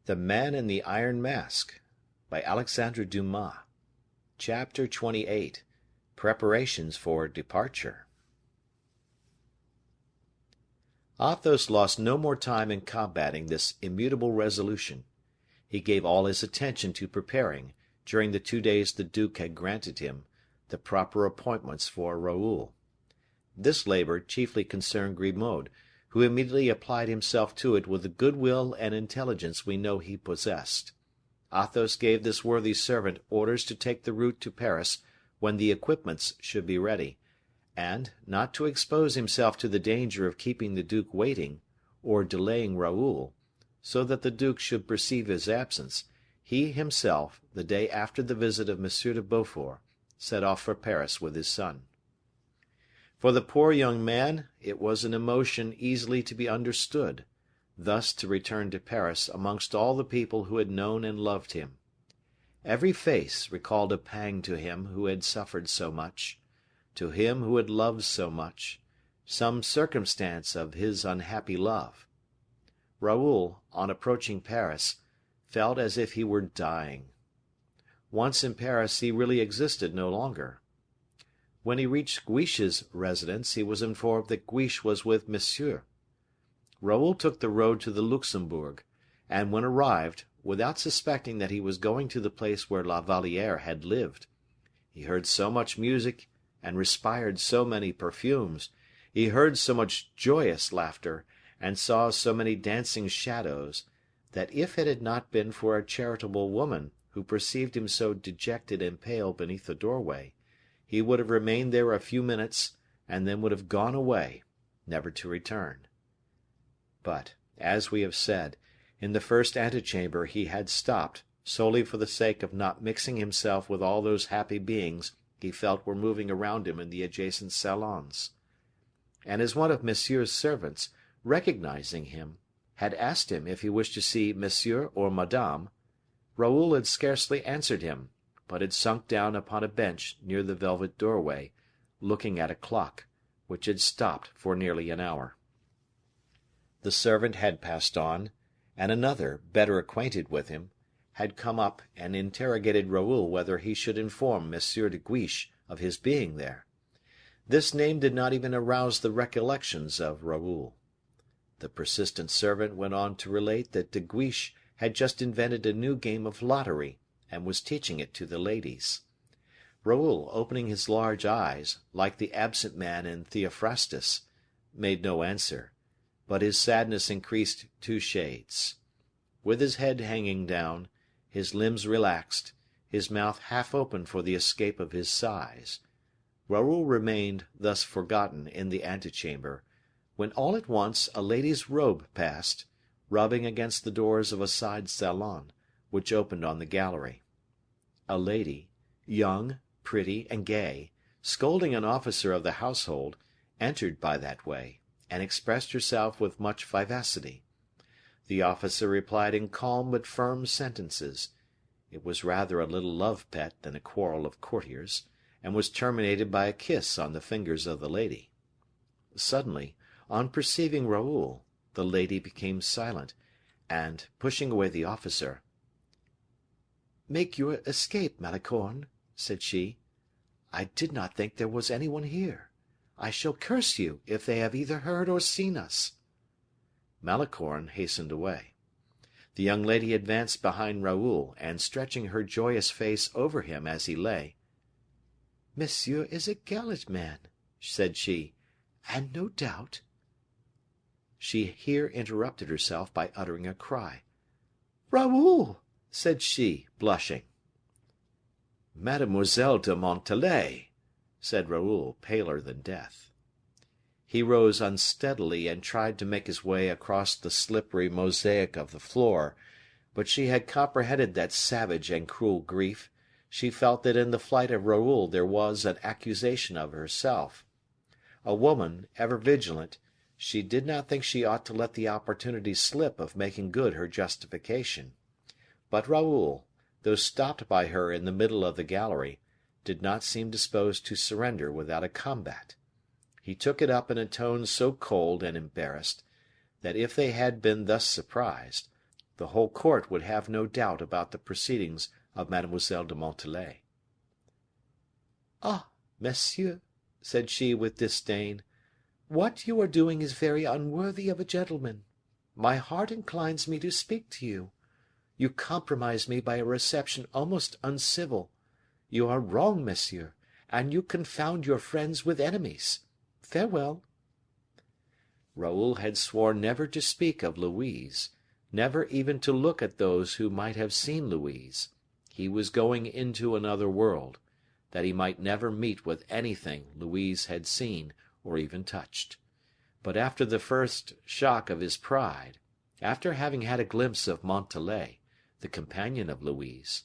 The Man in the Iron Mask by Alexandre Dumas. Chapter 28. Preparations for Departure. Athos lost no more time in combating this immutable resolution. He gave all his attention to preparing, during the 2 days the duke had granted him, the proper appointments for Raoul. This labor chiefly concerned Grimaud, who immediately applied himself to it with the goodwill and intelligence we know he possessed. Athos gave this worthy servant orders to take the route to Paris when the equipments should be ready, and, not to expose himself to the danger of keeping the duke waiting, or delaying Raoul, so that the duke should perceive his absence, he himself, the day after the visit of M. de Beaufort, set off for Paris with his son. For the poor young man, it was an emotion easily to be understood, thus to return to Paris amongst all the people who had known and loved him. Every face recalled a pang to him who had suffered so much, to him who had loved so much, some circumstance of his unhappy love. Raoul, on approaching Paris, felt as if he were dying. Once in Paris he really existed no longer. When he reached Guiche's residence, he was informed that Guiche was with Monsieur. Raoul took the road to the Luxembourg, and when arrived, without suspecting that he was going to the place where La Valliere had lived, he heard so much music and respired so many perfumes, he heard so much joyous laughter, and saw so many dancing shadows, that if it had not been for a charitable woman who perceived him so dejected and pale beneath the doorway, he would have remained there a few minutes, and then would have gone away, never to return. But, as we have said, in the first antechamber he had stopped, solely for the sake of not mixing himself with all those happy beings he felt were moving around him in the adjacent salons. And as one of Monsieur's servants, recognizing him, had asked him if he wished to see Monsieur or Madame, Raoul had scarcely answered him, but had sunk down upon a bench near the velvet doorway, looking at a clock, which had stopped for nearly an hour. The servant had passed on, and another, better acquainted with him, had come up and interrogated Raoul whether he should inform Monsieur de Guiche of his being there. This name did not even arouse the recollections of Raoul. The persistent servant went on to relate that de Guiche had just invented a new game of lottery, and was teaching it to the ladies. Raoul, opening his large eyes, like the absent man in Theophrastus, made no answer, but his sadness increased 2 shades. With his head hanging down, his limbs relaxed, his mouth half open for the escape of his sighs, Raoul remained thus forgotten in the antechamber, when all at once a lady's robe passed, rubbing against the doors of a side salon, which opened on the gallery. A lady, young, pretty, and gay, scolding an officer of the household, entered by that way, and expressed herself with much vivacity. The officer replied in calm but firm sentences. It was rather a little love pet than a quarrel of courtiers, and was terminated by a kiss on the fingers of the lady. Suddenly, on perceiving Raoul, the lady became silent, and, pushing away the officer, "Make your escape, Malicorne," said she. "I did not think there was anyone here. I shall curse you if they have either heard or seen us." Malicorne hastened away. The young lady advanced behind Raoul, and stretching her joyous face over him as he lay, "Monsieur is a gallant man," said she, "and no doubt—" She here interrupted herself by uttering a cry. "Raoul!" said she, blushing. "Mademoiselle de Montalais!" said Raoul, paler than death. He rose unsteadily and tried to make his way across the slippery mosaic of the floor, but she had comprehended that savage and cruel grief. She felt that in the flight of Raoul there was an accusation of herself. A woman, ever vigilant, she did not think she ought to let the opportunity slip of making good her justification. But Raoul, though stopped by her in the middle of the gallery, did not seem disposed to surrender without a combat. He took it up in a tone so cold and embarrassed, that if they had been thus surprised, the whole court would have no doubt about the proceedings of Mademoiselle de Montalais. "Ah, monsieur," said she with disdain, "what you are doing is very unworthy of a gentleman. My heart inclines me to speak to you. You compromise me by a reception almost uncivil. You are wrong, monsieur, and you confound your friends with enemies. Farewell." Raoul had sworn never to speak of Louise, never even to look at those who might have seen Louise. He was going into another world, that he might never meet with anything Louise had seen or even touched. But after the first shock of his pride, after having had a glimpse of Montalais, the companion of Louise,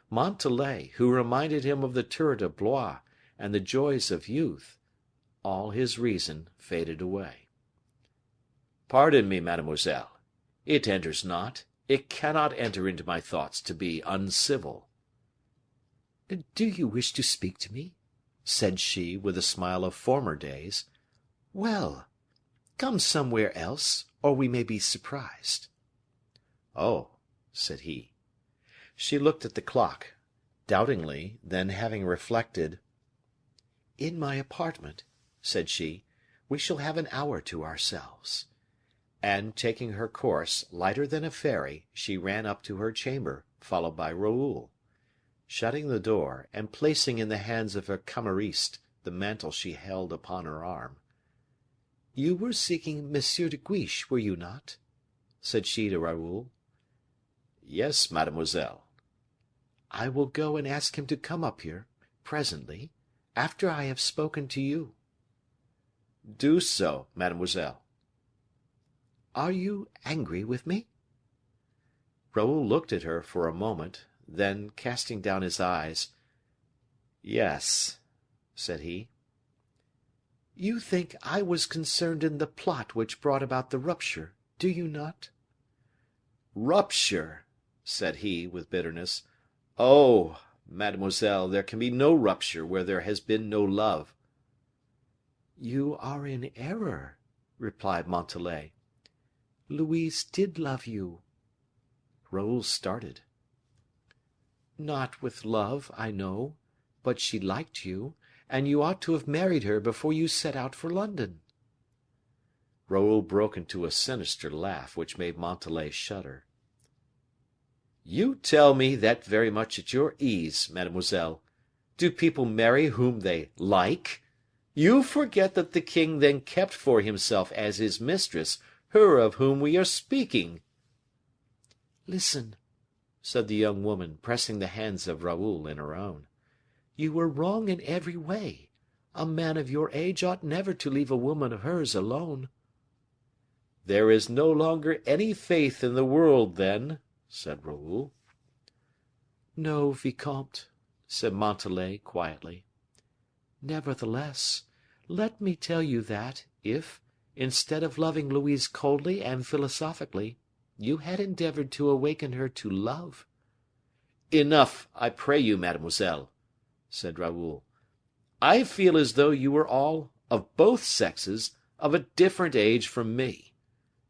Montalais, who reminded him of the turret of Blois and the joys of youth, all his reason faded away. "Pardon me, mademoiselle. It enters not, it cannot enter into my thoughts to be uncivil." "Do you wish to speak to me?" said she, with a smile of former days. "Well, come somewhere else, or we may be surprised." "Oh," said he. She looked at the clock, doubtingly, then having reflected, "In my apartment," said she, "we shall have an hour to ourselves." And taking her course, lighter than a fairy, she ran up to her chamber, followed by Raoul. Shutting the door, and placing in the hands of her cameriste the mantle she held upon her arm, "You were seeking Monsieur de Guiche, were you not?" said she to Raoul. "Yes, mademoiselle." "I will go and ask him to come up here, presently, after I have spoken to you." "Do so, mademoiselle." "Are you angry with me?" Raoul looked at her for a moment, then, casting down his eyes, "Yes," said he. "You think I was concerned in the plot which brought about the rupture, do you not?" "Rupture!" said he, with bitterness. "Oh, mademoiselle, there can be no rupture where there has been no love." "You are in error," replied Montalais. "Louise did love you." Raoul started. "Not with love, I know, but she liked you, and you ought to have married her before you set out for London." Raoul broke into a sinister laugh, which made Montalais shudder. "You tell me that very much at your ease, mademoiselle. Do people marry whom they like? You forget that the king then kept for himself as his mistress her of whom we are speaking." "Listen," said the young woman, pressing the hands of Raoul in her own. "You were wrong in every way. A man of your age ought never to leave a woman of hers alone." "There is no longer any faith in the world, then," said Raoul. "No, vicomte," said Montalais, quietly. "Nevertheless, let me tell you that, if, instead of loving Louise coldly and philosophically, you had endeavored to awaken her to love—" "Enough, I pray you, mademoiselle," said Raoul. "I feel as though you were all, of both sexes, of a different age from me.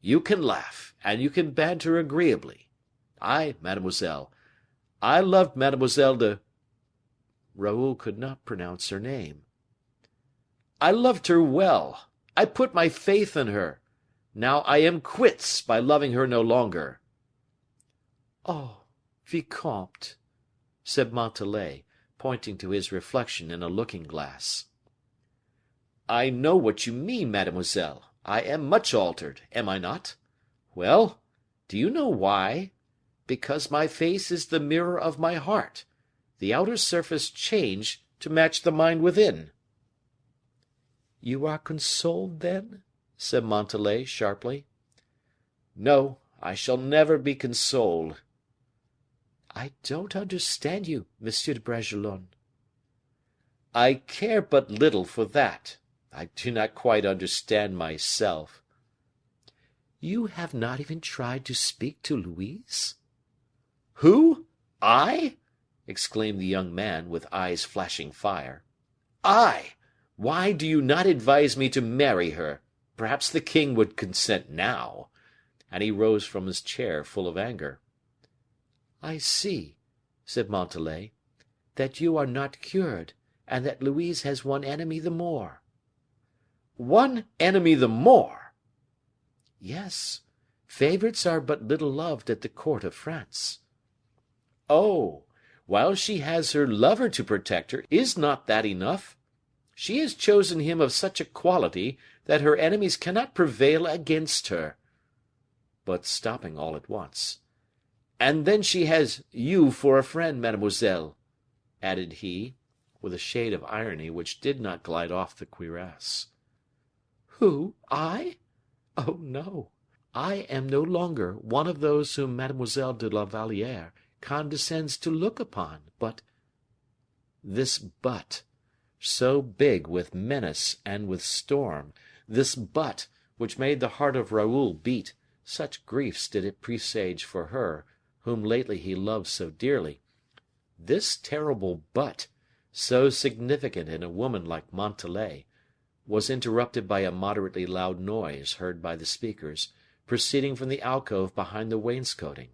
You can laugh, and you can banter agreeably. Mademoiselle, I loved Mademoiselle de—" Raoul could not pronounce her name. "I loved her well. I put my faith in her. Now I am quits by loving her no longer." "Oh, vicomte," said Montalais, pointing to his reflection in a looking glass. "I know what you mean, mademoiselle. I am much altered, am I not? Well, do you know why? Because my face is the mirror of my heart, the outer surface changed to match the mind within." "You are consoled, then?" said Montalais, sharply. "No, I shall never be consoled." "I don't understand you, Monsieur de Bragelonne." "I care but little for that. I do not quite understand myself." "You have not even tried to speak to Louise?" "Who? I?" exclaimed the young man, with eyes flashing fire. "I! Why do you not advise me to marry her? Perhaps the king would consent now. and he rose from his chair full of anger. "I see," said Montalais, "that you are not cured, and that Louise has one enemy the more." "One enemy the more!" "Yes, favorites are but little loved at the court of France." "Oh, while she has her lover to protect her, is not that enough? She has chosen him of such a quality that her enemies cannot prevail against her." But stopping all at once, "And then she has you for a friend, mademoiselle," added he, with a shade of irony which did not glide off the cuirass. "Who, I? Oh, no! I am no longer one of those whom Mademoiselle de la Valliere condescends to look upon, but—" This but, so big with menace and with storm, this but, which made the heart of Raoul beat, such griefs did it presage for her, whom lately he loved so dearly, this terrible but, so significant in a woman like Montalais, was interrupted by a moderately loud noise heard by the speakers, proceeding from the alcove behind the wainscoting.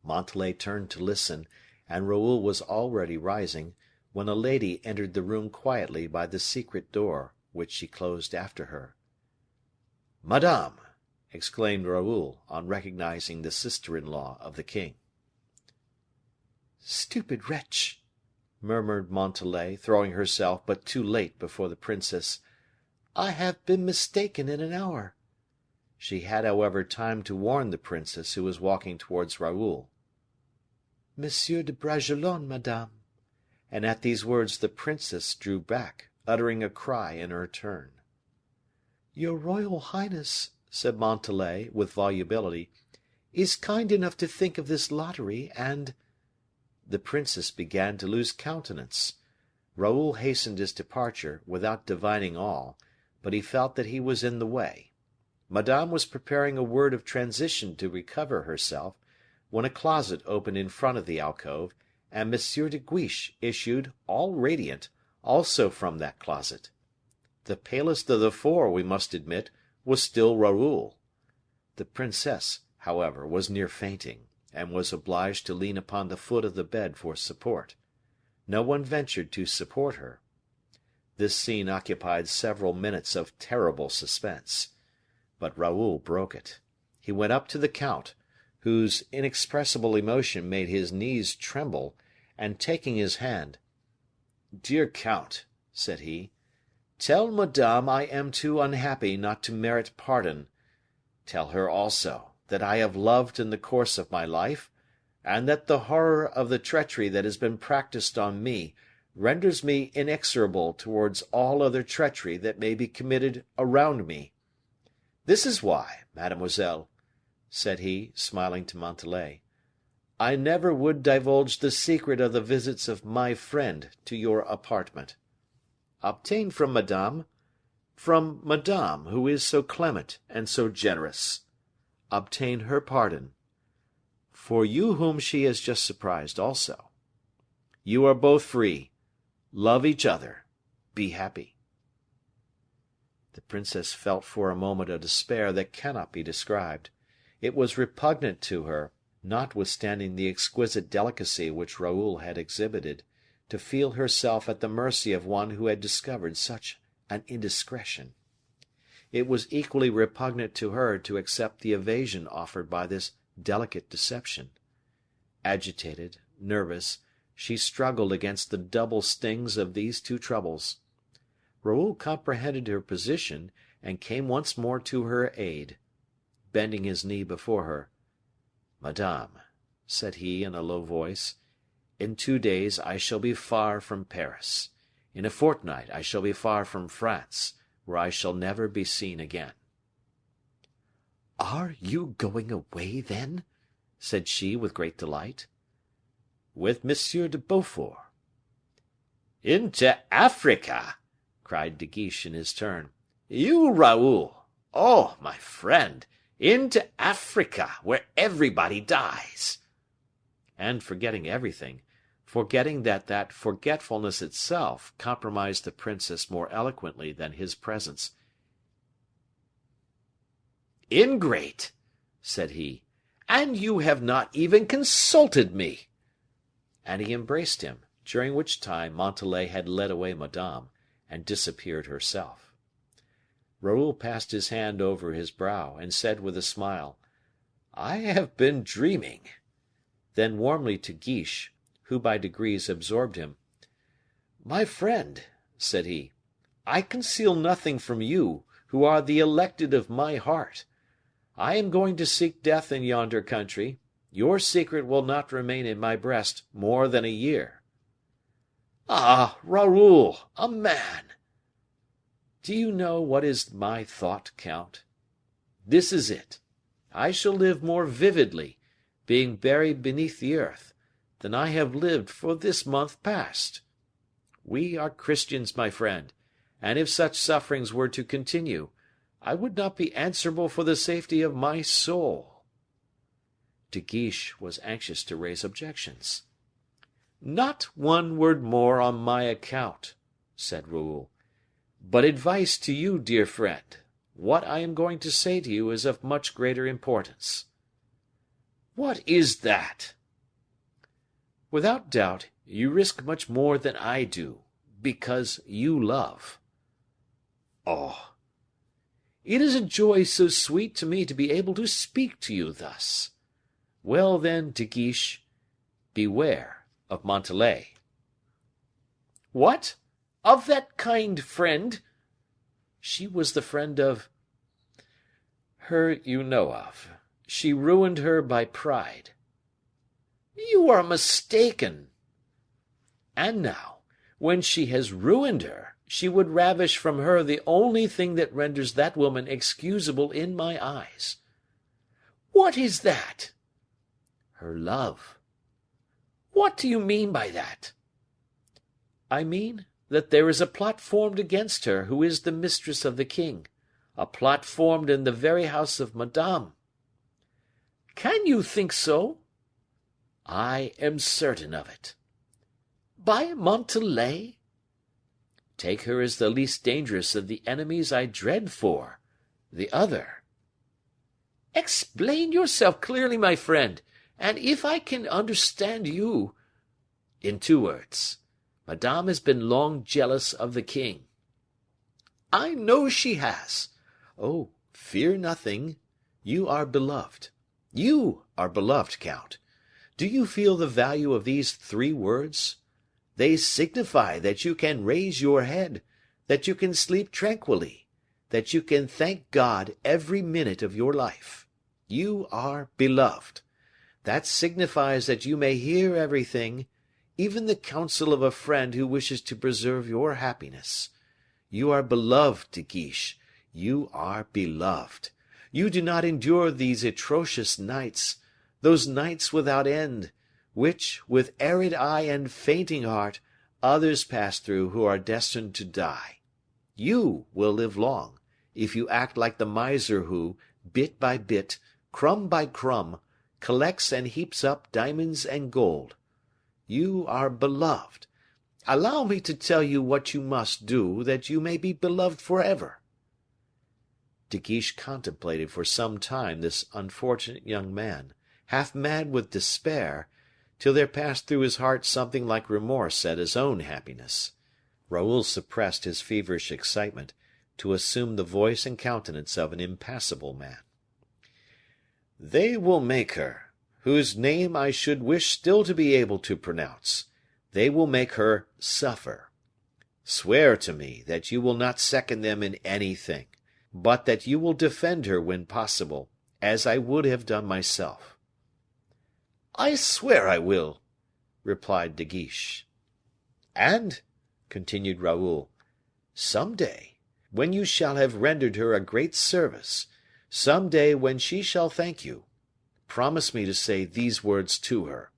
Montalais turned to listen, and Raoul was already rising, when a lady entered the room quietly by the secret door, which she closed after her. "Madame!" exclaimed Raoul, on recognizing the sister-in-law of the king. "Stupid wretch!" murmured Montalais, throwing herself, but too late, before the princess. "I have been mistaken in an hour." She had, however, time to warn the princess, who was walking towards Raoul. "Monsieur de Bragelonne, madame." And at these words the princess drew back, uttering a cry in her turn. "Your royal highness," said Montalais, with volubility, "is kind enough to think of this lottery, and—" The princess began to lose countenance. Raoul hastened his departure, without divining all, but he felt that he was in the way. Madame was preparing a word of transition to recover herself, when a closet opened in front of the alcove, and M. de Guiche issued, all radiant, also from that closet. The palest of the four, we must admit, was still Raoul. The princess, however, was near fainting, and was obliged to lean upon the foot of the bed for support. No one ventured to support her. This scene occupied several minutes of terrible suspense. But Raoul broke it. He went up to the count, whose inexpressible emotion made his knees tremble, and taking his hand, "Dear count," said he, "tell madame I am too unhappy not to merit pardon. Tell her, also, that I have loved in the course of my life, and that the horror of the treachery that has been practiced on me renders me inexorable towards all other treachery that may be committed around me. This is why, mademoiselle," said he, smiling to Montalais, "I never would divulge the secret of the visits of my friend to your apartment. Obtain from madame, who is so clement and so generous, obtain her pardon. For you whom she has just surprised also. You are both free. Love each other. Be happy." The princess felt for a moment a despair that cannot be described. It was repugnant to her, notwithstanding the exquisite delicacy which Raoul had exhibited, to feel herself at the mercy of one who had discovered such an indiscretion. It was equally repugnant to her to accept the evasion offered by this delicate deception. Agitated, nervous, she struggled against the double stings of these two troubles. Raoul comprehended her position, and came once more to her aid. Bending his knee before her, "Madame," said he, in a low voice, "in 2 days I shall be far from Paris. In a fortnight I shall be far from France, where I shall never be seen again." "Are you going away, then?" said she, with great delight. "With Monsieur de Beaufort." "Into Africa!" cried De Guiche in his turn. "You, Raoul! Oh, my friend! Into Africa, where everybody dies!" And forgetting everything, forgetting that forgetfulness itself compromised the princess more eloquently than his presence, "Ingrate!" said he, and you have not even consulted me. And he embraced him, during which time Montalais had led away Madame, and disappeared herself. Raoul passed his hand over his brow, and said with a smile, "I have been dreaming." Then warmly to Guiche, who by degrees absorbed him, "My friend," said he, "I conceal nothing from you, who are the elected of my heart. I am going to seek death in yonder country. Your secret will not remain in my breast more than a year." "Ah, Raoul, a man!" "Do you know what is my thought, count? This is it: I shall live more vividly, being buried beneath the earth, than I have lived for this month past. We are Christians, my friend, and if such sufferings were to continue, I would not be answerable for the safety of my soul." De Guiche was anxious to raise objections. "Not one word more on my account," said Raoul. "But advice to you, dear friend. What I am going to say to you is of much greater importance." "What is that?" "Without doubt, you risk much more than I do, because you love." "Oh!" "It is a joy so sweet to me to be able to speak to you thus. Well, then, De Guiche, beware of Montalais." "What? Of that kind friend?" "She was the friend of her you know of. She ruined her by pride." "You are mistaken." "And now, when she has ruined her, she would ravish from her the only thing that renders that woman excusable in my eyes." "What is that?" "Her love." "What do you mean by that?" "I mean that there is a plot formed against her who is the mistress of the king, a plot formed in the very house of Madame." "Can you think so?" "I am certain of it." "By Montalais?" "Take her as the least dangerous of the enemies I dread for the other." "Explain yourself clearly, my friend, and if I can understand you—" "In 2 words. Madame has been long jealous of the king." "I know she has." "Oh, fear nothing. You are beloved. You are beloved, count. Do you feel the value of these 3 words? They signify that you can raise your head, that you can sleep tranquilly, that you can thank God every minute of your life. You are beloved. That signifies that you may hear everything, even the counsel of a friend who wishes to preserve your happiness. You are beloved, De Guiche, you are beloved. You do not endure these atrocious nights, those nights without end, which, with arid eye and fainting heart, others pass through who are destined to die. You will live long, if you act like the miser who, bit by bit, crumb by crumb, collects and heaps up diamonds and gold. You are beloved. Allow me to tell you what you must do that you may be beloved forever." De Guiche contemplated for some time this unfortunate young man, half mad with despair, till there passed through his heart something like remorse at his own happiness. Raoul suppressed his feverish excitement to assume the voice and countenance of an impassible man. "They will make her, whose name I should wish still to be able to pronounce, they will make her suffer. Swear to me that you will not second them in anything, but that you will defend her when possible, as I would have done myself." "I swear I will," replied De Guiche. "And," continued Raoul, "some day, when you shall have rendered her a great service, some day when she shall thank you, promise me to say these words to her: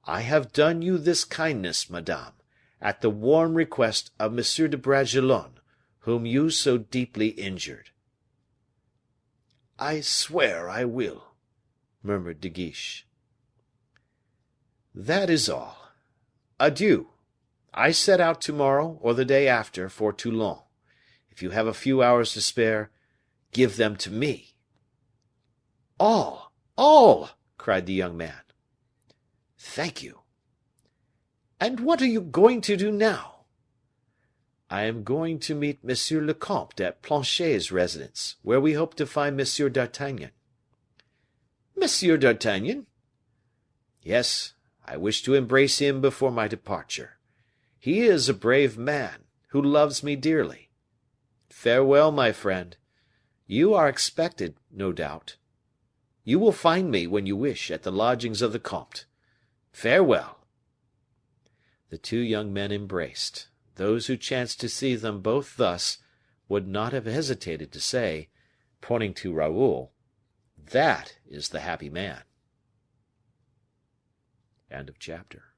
'I have done you this kindness, madame, at the warm request of M. de Bragelonne, whom you so deeply injured.'" "I swear I will," murmured De Guiche. "That is all. Adieu. I set out tomorrow, or the day after, for Toulon. If you have a few hours to spare, give them to me." all!" cried the young man. "Thank you." "And what are you going to do now?" "I am going to meet M. le Comte at Planchet's residence, where we hope to find M. d'Artagnan." "M. d'Artagnan?" "Yes, I wish to embrace him before my departure. He is a brave man, who loves me dearly. Farewell, my friend. You are expected, no doubt. You will find me, when you wish, at the lodgings of the comte. Farewell." The two young men embraced. Those who chanced to see them both thus would not have hesitated to say, pointing to Raoul, "That is the happy man." End of chapter.